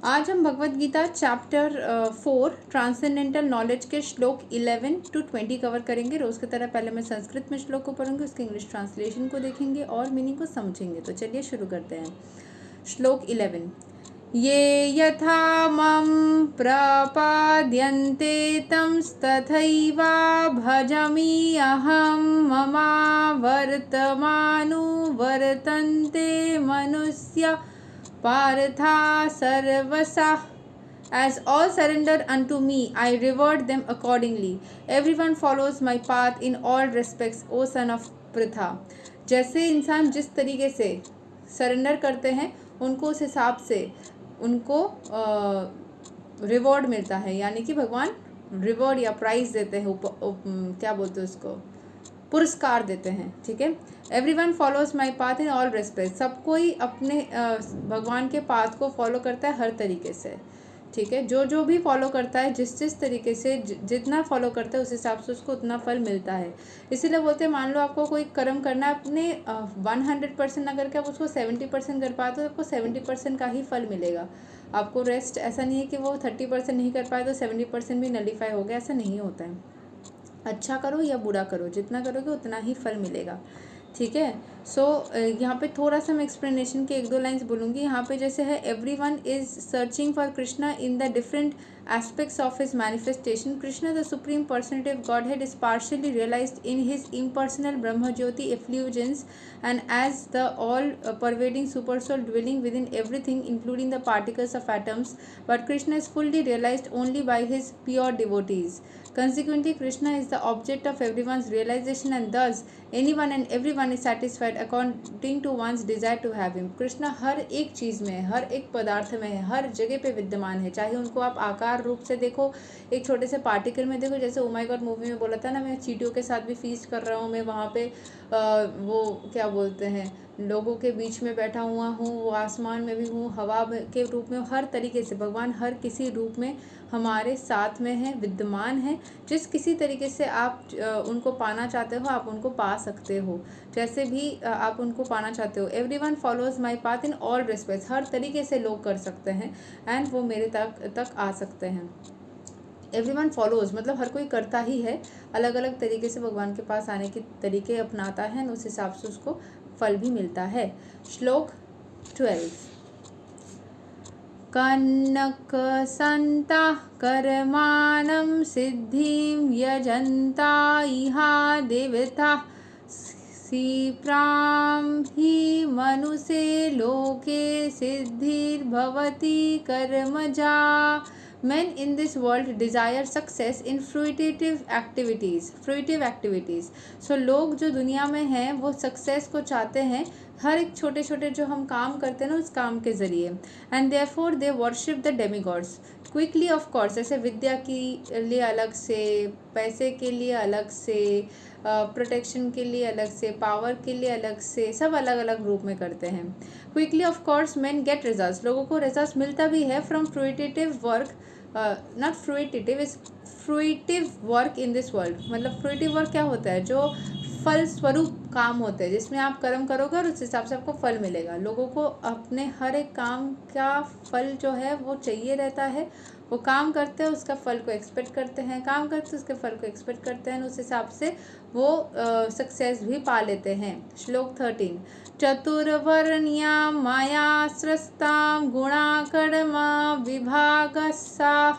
आज हम Bhagavad Gita chapter 4 transcendental knowledge के श्लोक 11 to 20 कवर करेंगे। रोज़ की तरह पहले मैं संस्कृत में श्लोक को पढ़ूंगी, उसके इंग्लिश ट्रांसलेशन को देखेंगे और मीनिंग को समझेंगे। तो चलिए शुरू करते हैं। श्लोक 11। ये यथा मम प्रपाद्यन्ते तंस्तथैवा भजामि अहं ममा वर्तमानुवर्तन्ते मनुष्या Partha सर्वसा. As all surrender unto me, I reward them accordingly. Everyone follows my path in all respects, O son of Pritha. जैसे इंसान जिस तरीके से सरेंडर करते हैं उनको उस हिसाब से उनको रिवॉर्ड मिलता है, यानी कि भगवान रिवॉर्ड या प्राइज देते हैं, क्या बोलते हैं उसको, पुरस्कार देते हैं। ठीक है। Everyone follows my path in all respect. सब कोई अपने भगवान के पाथ को फॉलो करता है हर तरीके से। ठीक है। जो भी फॉलो करता है, जिस तरीके से जितना फॉलो करता है उस हिसाब से उसको उतना फल मिलता है। इसीलिए बोलते हैं, मान लो आपको कोई कर्म करना है, अपने 100% ना करके आप उसको 70% कर पाए तो आपको 70% का ही फल मिलेगा। आपको रेस्ट ऐसा नहीं है कि वो 30% नहीं कर पाए तो 70% भी नलीफाई हो गया, ऐसा नहीं होता है। अच्छा करो या बुरा करो, जितना करोगे उतना ही फल मिलेगा। ठीक है। सो यहाँ पे थोड़ा सा मैं एक्सप्लेनेशन के 1-2 लाइन्स बोलूँगी। यहाँ पे जैसे है, everyone is searching for Krishna in the different aspects of his manifestation. Krishna, the supreme personality of Godhead, is partially realized in his impersonal Brahma Jyoti effulgence and as the all-pervading supersoul dwelling within everything, including the particles of atoms. But Krishna is fully realized only by his pure devotees. Consequently, Krishna is the object of everyone's realization, and thus anyone and everyone is satisfied according to one's desire to have him. Krishna हर एक चीज़ में, हर एक पदार्थ में है, हर जगह पे विद्यमान है। चाहे उनको आप आकार रूप से देखो, एक छोटे से पार्टिकल में देखो, जैसे ओ माय गॉड मूवी में बोला था ना, मैं चींटियों के साथ भी फीस्ट कर रहा हूँ, मैं वहाँ पे वो क्या बोलते हैं, लोगों के बीच में बैठा हुआ हूँ, वो आसमान में भी हूँ, हवा के रूप में, हर तरीके से भगवान हर किसी रूप में हमारे साथ में है, विद्यमान है। जिस किसी तरीके से आप उनको पाना चाहते हो, आप उनको पा सकते हो, जैसे भी आप उनको पाना चाहते हो। Everyone follows my path in all respects. हर तरीके से लोग कर सकते हैं एंड वो मेरे तक आ सकते हैं। एवरीवन फॉलोज मतलब हर कोई करता ही है, अलग अलग तरीके से भगवान के पास आने के तरीके अपनाता है, उस हिसाब से उसको फल भी मिलता है। श्लोक 12। कन्नक संता कर्माणं सिद्धिं यजन्ता इहा देवता सीप्रां हि मनुष्ये लोके सिद्धिर्भवति कर्मजा। Men in this world desire success in fruitive activities. So लोग जो दुनिया में हैं वो सक्सेस को चाहते हैं हर एक छोटे छोटे जो हम काम करते हैं ना, उस काम के ज़रिए। And therefore they worship the demigods quickly of course. जैसे विद्या के लिए अलग से, पैसे के लिए अलग से, प्रोटेक्शन के लिए अलग से, पावर के लिए अलग से, सब अलग अलग रूप में करते हैं। Quickly of course man get results. लोगों को रिजल्ट्स मिलता भी है from fruitive work, not fruitive, is fruitive work in this world. मतलब फ्रूटिव वर्क क्या होता है, जो फल स्वरूप काम होते हैं, जिसमें आप कर्म करोगे और उस हिसाब से आपको फल मिलेगा। लोगों को अपने हर एक काम का फल जो है वो चाहिए रहता है। वो काम करते हैं, उसका फल को एक्सपेक्ट करते हैं, काम करते हैं, उसके फल को एक्सपेक्ट करते हैं, उस हिसाब से वो सक्सेस भी पा लेते हैं। श्लोक 13। चतुर्वर्ण्यां माया स्रस्तां गुणाकर्मा विभागस्सा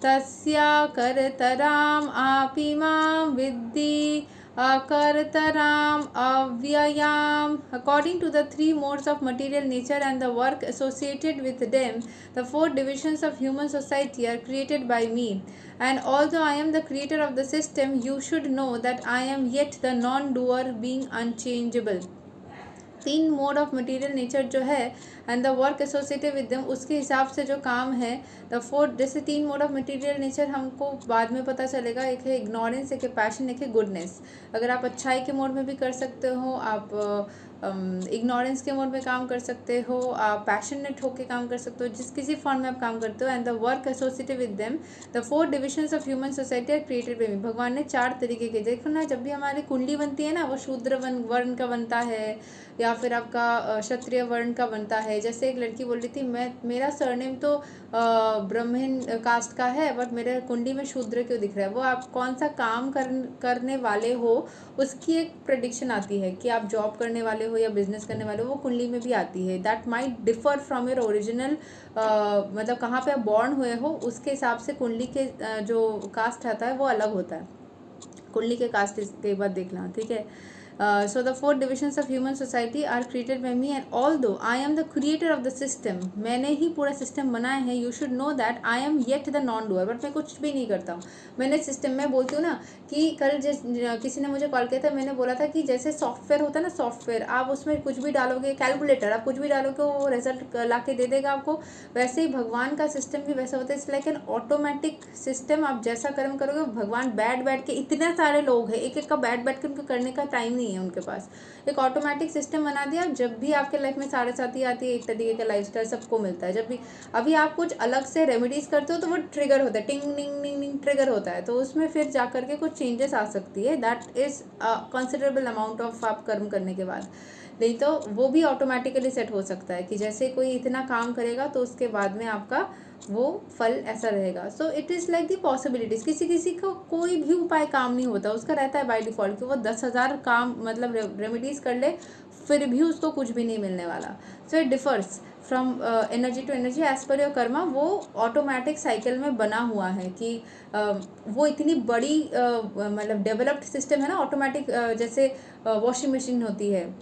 तस्या कर्तराम् आपि मां विद्धि akartaram avyayam. According to the 3 modes of material nature and the work associated with them, the 4 divisions of human society are created by me. And although I am the creator of the system, you should know that I am yet the non-doer, being unchangeable. 3 mode of material nature जो है and the work associated with them, उसके हिसाब से जो काम है। The 4 जैसे 3 mode of material nature हमको बाद में पता चलेगा, एक है इग्नोरेंस, एक है पैशन, एक है गुडनेस। अगर आप अच्छाई के मोड में भी कर सकते हो, आप इग्नोरेंस के मोड में काम कर सकते हो, आप पैशनेट होकर काम कर सकते हो, जिस किसी फॉर्म में आप काम करते हो। And the work associated with them, the 4 divisions of human society are created by me. भगवान ने 4 तरीके के, देखो ना, जब भी हमारी कुंडली बनती है ना, वो शूद्र वर्ण का बनता है या फिर आपका क्षत्रिय वर्ण का बनता है। जैसे एक लड़की बोल रही थी, मेरा सरनेम तो ब्राह्मण कास्ट का है, बट मेरे कुंडली में शूद्र क्यों दिख रहा है। वो आप कौन सा काम करने वाले हो उसकी एक प्रेडिक्शन आती है कि आप जॉब करने वाले हो या बिजनेस करने वाले हो, वो कुंडली में भी आती है। That might differ from your original, मतलब कहाँ पे आप बॉर्न हुए हो उसके हिसाब से कुंडली के जो कास्ट आता है वो अलग होता है। कुंडली के कास्ट के बाद देखना, ठीक है। So the 4 divisions of human society are created by me, and although I am the creator of the system, मैंने ही पूरा सिस्टम बनाया है, you should know that I am yet the non-doer, but मैं कुछ भी नहीं करता हूँ। मैंने सिस्टम में बोलती हूँ ना कि कल किसी ने मुझे कॉल किया था, मैंने बोला था कि जैसे सॉफ्टवेयर होता है ना, सॉफ्टवेयर आप उसमें कुछ भी डालोगे, कैलकुलेटर आप कुछ भी डालोगे वो रिजल्ट ला के दे देगा आपको, वैसे ही भगवान का सिस्टम भी वैसा होता है। It's like an automatic system. आप जैसा कर्म करोगे, भगवान बैठ के, इतने सारे लोग हैं, एक एक का बैठ के उनको करने का टाइम नहीं है उनके पास। एक ऑटोमेटिक सिस्टम बना दिया। जब भी आपके लाइफ में साढ़े साथी आती है, एक तरीके का लाइफस्टाइल सबको मिलता है। जब भी अभी आप कुछ अलग से रेमेडीज करते हो तो वो ट्रिगर होता है, टिंग टिंग टिंग टिंग ट्रिगर होता है, तो उसमें फिर जा करके कुछ चेंजेस आ सकती है। That is considerable amount of आप कर्म करने के बाद। नहीं तो वो भी ऑटोमेटिकली सेट हो सकता है कि जैसे कोई इतना काम करेगा तो उसके बाद में आपका वो फल ऐसा रहेगा। So it is like the possibilities. किसी को कोई भी उपाय काम नहीं होता, उसका रहता है बाय डिफ़ॉल्ट कि वो 10,000 काम मतलब रेमेडीज़ कर ले, फिर भी उसको कुछ भी नहीं मिलने वाला। So it differs from energy to energy as per your karma. वो ऑटोमेटिक साइकिल में बना हुआ है कि वो इतनी बड़ी मतलब डेवलप्ड सिस्टम है ना ऑटोमेटिक। जैसे वॉशिंग मशीन होती है,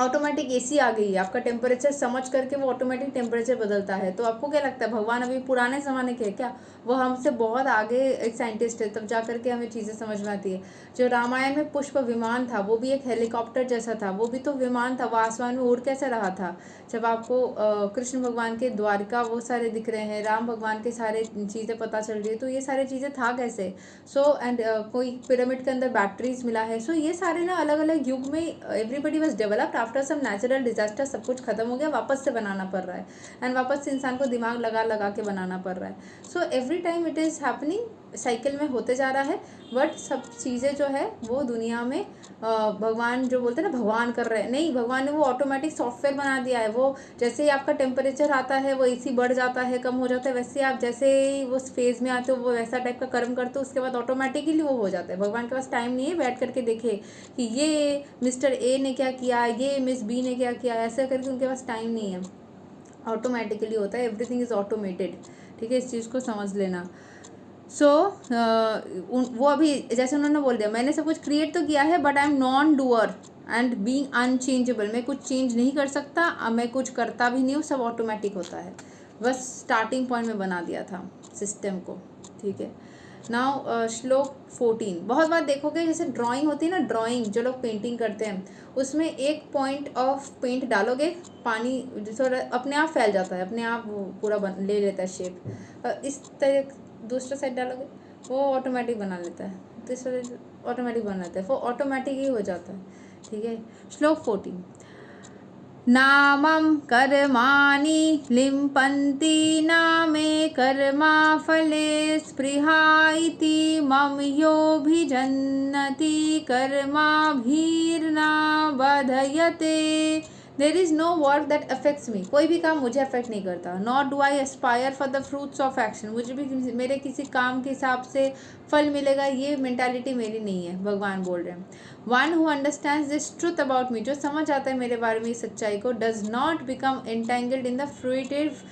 ऑटोमेटिक एसी आ गई है, आपका टेम्परेचर समझ करके वो ऑटोमेटिक टेम्परेचर बदलता है। तो आपको क्या लगता है भगवान अभी पुराने ज़माने के हैं क्या? वो हमसे बहुत आगे एक साइंटिस्ट है, तब जा करके हमें चीज़ें समझ में आती है। जो रामायण में पुष्प विमान था वो भी एक हेलीकॉप्टर जैसा था, वो भी तो विमान था, वो आसमान में उड़ कैसे रहा था। जब आपको कृष्ण भगवान के द्वारिका वो सारे दिख रहे हैं, राम भगवान के सारे चीज़ें पता चल रही है, तो ये सारी चीज़ें था कैसे। एंड कोई पिरामिड के अंदर बैटरीज मिला है। ये सारे ना अलग अलग युग में everybody was developed after some natural disaster. सब कुछ खत्म हो गया, वापस से बनाना पड़ रहा है, एंड वापस से इंसान को दिमाग लगा के बनाना पड़ रहा है। Every time it is happening, cycle में होते जा रहा है। बट सब चीज़ें जो है वो दुनिया में भगवान जो बोलते हैं ना भगवान कर रहे हैं, नहीं, भगवान ने वो ऑटोमेटिक सॉफ्टवेयर बना दिया है। वो जैसे ही आपका टेम्परेचर आता है वो एसी बढ़ जाता है, कम हो जाता है, वैसे आप जैसे ही वो फेज़ में आते हो वो वैसा टाइप का कर्म करते हो, उसके बाद ऑटोमेटिकली वो हो जाता है। भगवान के पास टाइम नहीं है बैठ करके देखे कि ये मिस्टर ए ने क्या किया, ये मिस बी ने क्या किया, ऐसा करके उनके पास टाइम नहीं है। ऑटोमेटिकली होता है, एवरीथिंग इज़ ऑटोमेटेड। ठीक है, इस चीज़ को समझ लेना। वो अभी जैसे उन्होंने बोल दिया मैंने सब कुछ क्रिएट तो किया है, but I am non doer and being unchangeable. मैं कुछ चेंज नहीं कर सकता, मैं कुछ करता भी नहीं हूँ, सब ऑटोमेटिक होता है। बस स्टार्टिंग पॉइंट में बना दिया था सिस्टम को। ठीक है, नाउ श्लोक 14। बहुत बार देखोगे जैसे ड्राइंग होती है ना, ड्राइंग जो लोग पेंटिंग करते हैं उसमें एक पॉइंट ऑफ पेंट डालोगे, पानी थोड़ा अपने आप फैल जाता है, अपने आप वो पूरा ले लेता है शेप। इस तरह दूसरा साइड डालोगे वो ऑटोमेटिक बना लेता है, तीसरा ऑटोमेटिक बना लेता है, वो ऑटोमेटिक ही हो जाता है। ठीक है, श्लोक 14। नामं कर्माणि लिम्पन्ति नामे कर्मा फले स्पृहा इति मम योऽभिजन्नति कर्माभिर्ना बध्यते। There is no work that affects me. कोई भी काम मुझे अफेक्ट नहीं करता। Not do I aspire for the fruits of action. मुझे भी मेरे किसी काम के हिसाब से फल मिलेगा, ये मेंटालिटी मेरी नहीं है, भगवान बोल रहे हैं। One who understands this truth about me, जो समझ आता है मेरे बारे में इस सच्चाई को, does not become entangled in the fruitive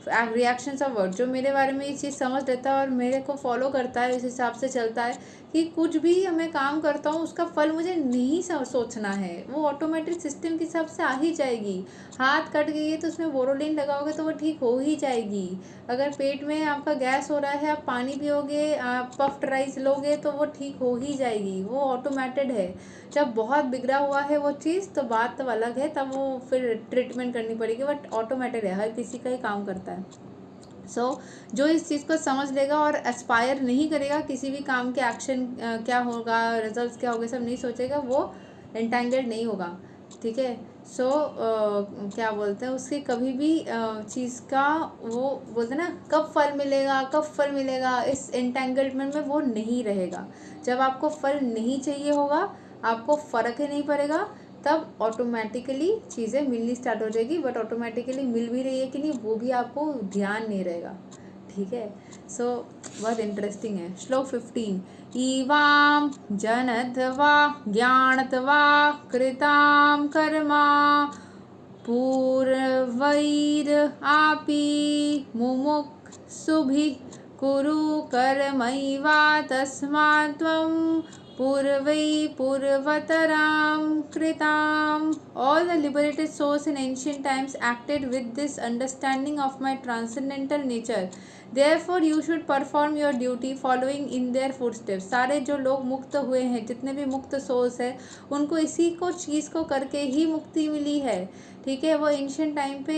reactions of word. जो मेरे बारे में ये चीज़ समझ लेता है और मेरे को फॉलो करता है, इस हिसाब से चलता है कि कुछ भी मैं काम करता हूँ उसका फल मुझे नहीं सोचना है, वो ऑटोमेटिक सिस्टम के हिसाब से आ ही जाएगी। हाथ कट गई है तो उसमें बोरोलिन लगाओगे तो वो ठीक हो ही जाएगी। अगर पेट में आपका गैस हो रहा है, आप पानी पियोगे, आप पफ्ड राइस लोगे तो वो ठीक हो ही जाएगी, वो ऑटोमेटेड है। जब बहुत बिगड़ा हुआ है वो चीज़ तो बात तो अलग है, तब वो फिर ट्रीटमेंट करनी पड़ेगी, बट ऑटोमेटेड है, हर किसी का ही काम करता है। जो इस चीज़ को समझ लेगा और एस्पायर नहीं करेगा किसी भी काम के एक्शन क्या होगा, रिजल्ट्स क्या होगा, सब नहीं सोचेगा, वो एंटेंगल्ड नहीं होगा। ठीक है। सो क्या बोलते हैं उसके कभी भी चीज़ का वो बोलते हैं ना कब फल मिलेगा कब फल मिलेगा, इस एंटेंगलमेंट में वो नहीं रहेगा। जब आपको फल नहीं चाहिए होगा, आपको फ़र्क ही नहीं पड़ेगा, तब ऑटोमेटिकली चीज़ें मिलनी स्टार्ट हो जाएगी। बट ऑटोमेटिकली मिल भी रही है कि नहीं वो भी आपको ध्यान नहीं रहेगा। ठीक है। सो बहुत इंटरेस्टिंग है। श्लोक 15। ईवां जनध्वा ज्ञानत्वा कृतां कर्मा पूर्वैर आपि मुमुक्षुभिः कुरु कर्मैवा तस्मात् त्वं पूर्वै पूर्वतरां कृताम्. All the liberated souls in ancient times acted with this understanding of my transcendental nature. Therefore you should perform your duty following in their footsteps. सारे जो लोग मुक्त हुए हैं, जितने भी मुक्त सोल्स है, उनको इसी को चीज़ को करके ही मुक्ति मिली है। ठीक है। वो एंशियंट टाइम पे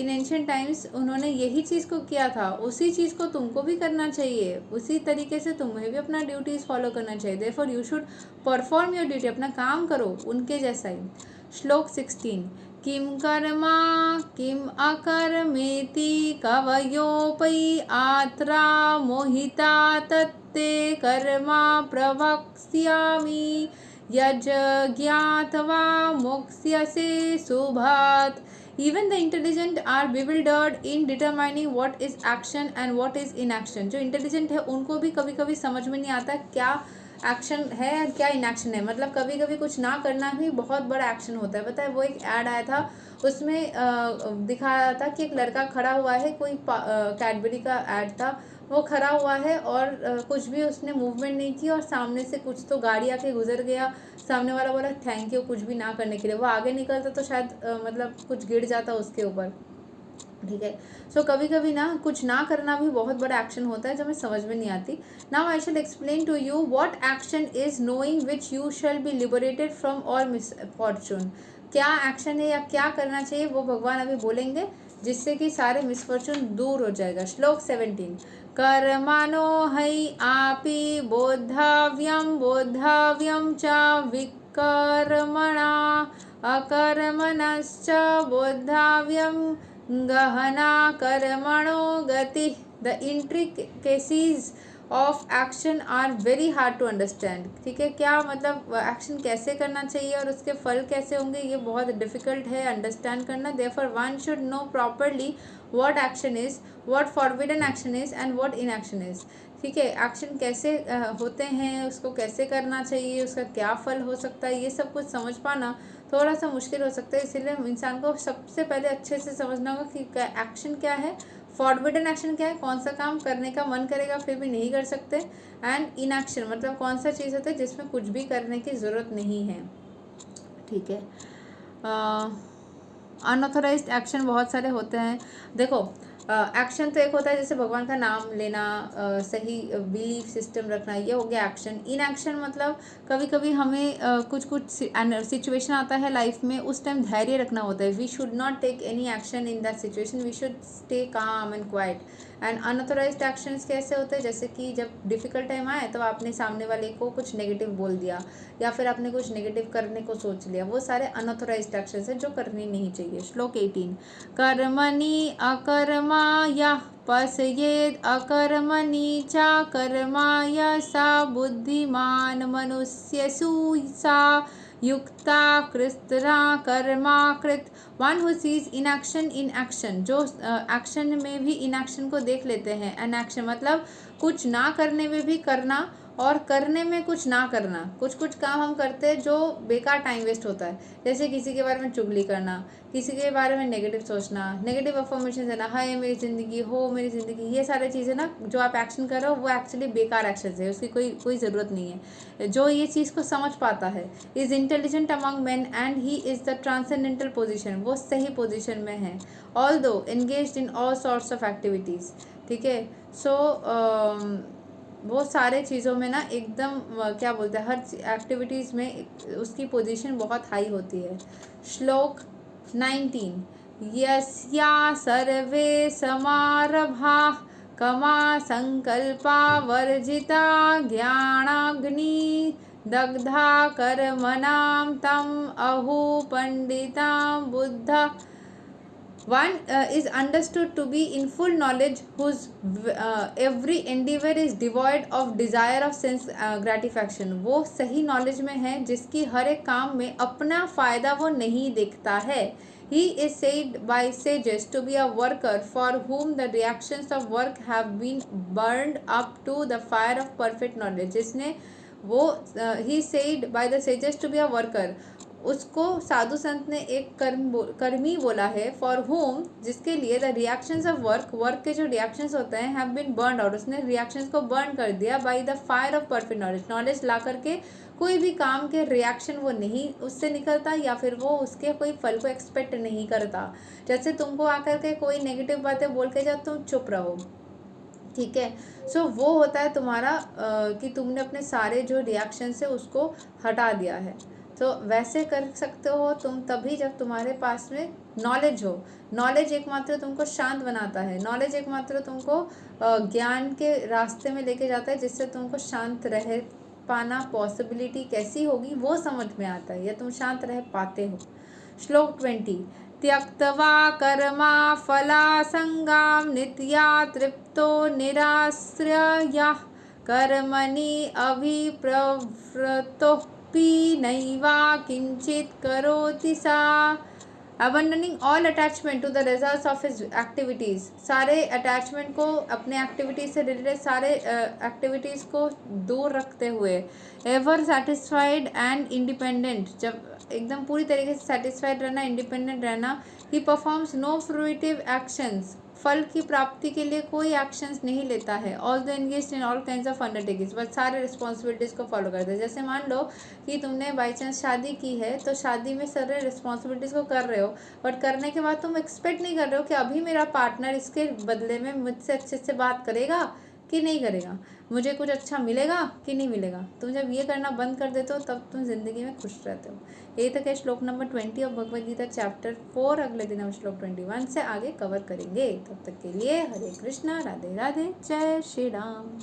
इन एंशियंट टाइम्स उन्होंने यही चीज़ को किया था, उसी चीज़ को तुमको भी करना चाहिए, उसी तरीके से तुम्हें भी अपना ड्यूटीज़ फॉलो करना चाहिए। Therefore you should perform your duty, अपना काम करो उनके जैसा ही। श्लोक 16। किम कर्मा किम अकर्मेति कवयोपै आत्रा मोहिता तत्ते कर्मा प्रवक्ष्यामि यज्ञात्वा मोक्ष्यसे शुभात्. Even the intelligent are bewildered in determining what is action and what is inaction. जो इंटेलिजेंट है उनको भी कभी कभी समझ में नहीं आता क्या एक्शन है क्या इनएक्शन है। मतलब कभी कभी कुछ ना करना भी बहुत बड़ा एक्शन होता है। पता है वो एक ऐड आया था, उसमें दिखाया था कि एक लड़का खड़ा हुआ है, कोई कैडबरी का ऐड था, वो खड़ा हुआ है और कुछ भी उसने मूवमेंट नहीं की और सामने से कुछ तो गाड़ी आके गुजर गया। सामने वाला बोला थैंक यू कुछ भी ना करने के लिए। वो आगे निकलता तो शायद मतलब कुछ गिर जाता उसके ऊपर। ठीक है। सो कभी कभी ना कुछ ना करना भी बहुत बड़ा एक्शन होता है जो हमें समझ में नहीं आती। Now I shall explain to you what action is knowing which you shall be liberated from all misfortune. क्या एक्शन है या क्या करना चाहिए वो भगवान अभी बोलेंगे, जिससे कि सारे मिसफॉर्चून दूर हो जाएगा. श्लोक 17. कर्मणो हि आपि बोद्धव्यं च विकर्मणा अकर्मणश्च बोद्धव्यं गहना कर्मणो गति. The intricacies of action are very hard to understand. ठीक है। क्या मतलब एक्शन कैसे करना चाहिए और उसके फल कैसे होंगे, ये बहुत डिफिकल्ट है अंडरस्टैंड करना. Therefore one should know properly what action is, what forbidden action is and what inaction is. ठीक है। एक्शन कैसे होते हैं, उसको कैसे करना चाहिए, उसका क्या फल हो सकता है, ये सब कुछ समझ पाना थोड़ा सा मुश्किल हो सकता है. इसीलिए इंसान को सबसे पहले अच्छे से समझना होगा कि एक्शन क्या है, फॉरबिडन एक्शन क्या है, कौन सा काम करने का मन करेगा फिर भी नहीं कर सकते, एंड इनएक्शन मतलब कौन सा चीज़ होता है जिसमें कुछ भी करने की ज़रूरत नहीं है. ठीक है। अनऑथोराइज्ड एक्शन बहुत सारे होते हैं. देखो एक्शन तो एक होता है जैसे भगवान का नाम लेना, सही बिलीफ सिस्टम रखना, ये हो गया एक्शन. इन एक्शन मतलब कभी कभी हमें कुछ सिचुएशन आता है लाइफ में, उस टाइम धैर्य रखना होता है. We should not take any action in that situation, we should stay calm and quiet. And unauthorised actions कैसे होते हैं, जैसे कि जब डिफ़िकल्ट टाइम आए तो आपने सामने वाले को कुछ नेगेटिव बोल दिया या फिर आपने कुछ नेगेटिव करने को सोच लिया, वो सारे अनऑथोराइज्ड एक्शंस हैं जो करनी नहीं चाहिए. श्लोक 18. कर्मणि अकर्माय पश्येद अकर्मणि च कर्माय सा बुद्धिमान मनुष्यसु सा युक्ता कृत्रा कर्माकृत. One who sees inaction in action, जो एक्शन में भी इनएक्शन को देख लेते हैं. अनएक्शन मतलब कुछ ना करने में भी करना और करने में कुछ ना करना. कुछ कुछ काम हम करते हैं जो बेकार टाइम वेस्ट होता है, जैसे किसी के बारे में चुगली करना, किसी के बारे में नेगेटिव सोचना, नेगेटिव अफर्मेशन देना, हाय मेरी ज़िंदगी हो मेरी ज़िंदगी, ये सारे चीज़ें ना जो आप एक्शन कर रहे हो वो एक्चुअली बेकार एक्शन है, उसकी कोई ज़रूरत नहीं है. जो ये चीज़ को समझ पाता है is intelligent among man and he is the transcendental position, वो सही पोजिशन में है. Although engaged in all sorts of activities. ठीक है. सो वो सारे चीज़ों में ना एकदम क्या बोलते हैं, हर एक्टिविटीज़ में उसकी पोजीशन बहुत हाई होती है. श्लोक 19. यस्या सर्वे समारभा कमा संकल्पा वर्जिता ज्ञानाग्नि दग्धा कर्मणां तम अहो पंडितां Buddha. One is understood to be in full knowledge, whose every endeavor is devoid of desire of sense gratification. वो सही knowledge में है जिसकी हर एक काम में अपना फायदा वो नहीं देखता है. He is said by sages to be a worker for whom the reactions of work have been burned up to the fire of perfect knowledge. जिसने वो he is said by the sages to be a worker, उसको साधु संत ने एक कर्मी बोला है. For home, जिसके लिए द रिएक्शंस ऑफ वर्क के जो रिएक्शंस होते हैं हैव बीन बर्न आउट, उसने रिएक्शंस को बर्न कर दिया by the fire of perfect knowledge ला करके कोई भी काम के रिएक्शन वो नहीं उससे निकलता या फिर वो उसके कोई फल को एक्सपेक्ट नहीं करता. जैसे तुमको आकर के कोई नेगेटिव बातें बोल के जाओ तुम चुप रहो, ठीक है. सो वो होता है तुम्हारा कि तुमने अपने सारे जो रिएक्शन है उसको हटा दिया है. तो वैसे कर सकते हो तुम तभी जब तुम्हारे पास में नॉलेज हो. नॉलेज एकमात्र तुमको शांत बनाता है. नॉलेज एकमात्र तुमको ज्ञान के रास्ते में लेके जाता है जिससे तुमको शांत रह पाना पॉसिबिलिटी कैसी होगी वो समझ में आता है या तुम शांत रह पाते हो. श्लोक 20. त्यक्त्वा कर्मा फलासंगां नित्या तृप्तो निराश्रयः कर्मणि अभिप्रवृत्तोऽपि नैवा किंचित करोति सा. abandoning all attachment to the results of his activities. सारे अटैचमेंट को अपने एक्टिविटीज से रिलेटेड सारे एक्टिविटीज़ को दूर रखते हुए एवर सेटिस्फाइड एंड इंडिपेंडेंट, जब एकदम पूरी तरीके से सेटिस्फाइड रहना, इंडिपेंडेंट रहना. He performs no fruitive actions, फल की प्राप्ति के लिए कोई एक्शंस नहीं लेता है. All the engaged in all kinds of undertakings, बस सारे रिस्पॉन्सिबिलिटीज़ को फॉलो करते हैं. जैसे मान लो कि तुमने बाई चांस शादी की है तो शादी में सारे रिस्पॉन्सिबिलिटीज़ को कर रहे हो, बट करने के बाद तुम एक्सपेक्ट नहीं कर रहे हो कि अभी मेरा पार्टनर इसके बदले में मुझसे अच्छे से बात करेगा कि नहीं करेगा, मुझे कुछ अच्छा मिलेगा कि नहीं मिलेगा. तुम जब ये करना बंद कर देते हो तब तुम जिंदगी में खुश रहते हो. यही तक है श्लोक number 20 of Bhagavad Gita chapter 4. अगले दिन हम श्लोक 21 से आगे कवर करेंगे. तब तक के लिए हरे कृष्णा, राधे राधे, जय श्री राम.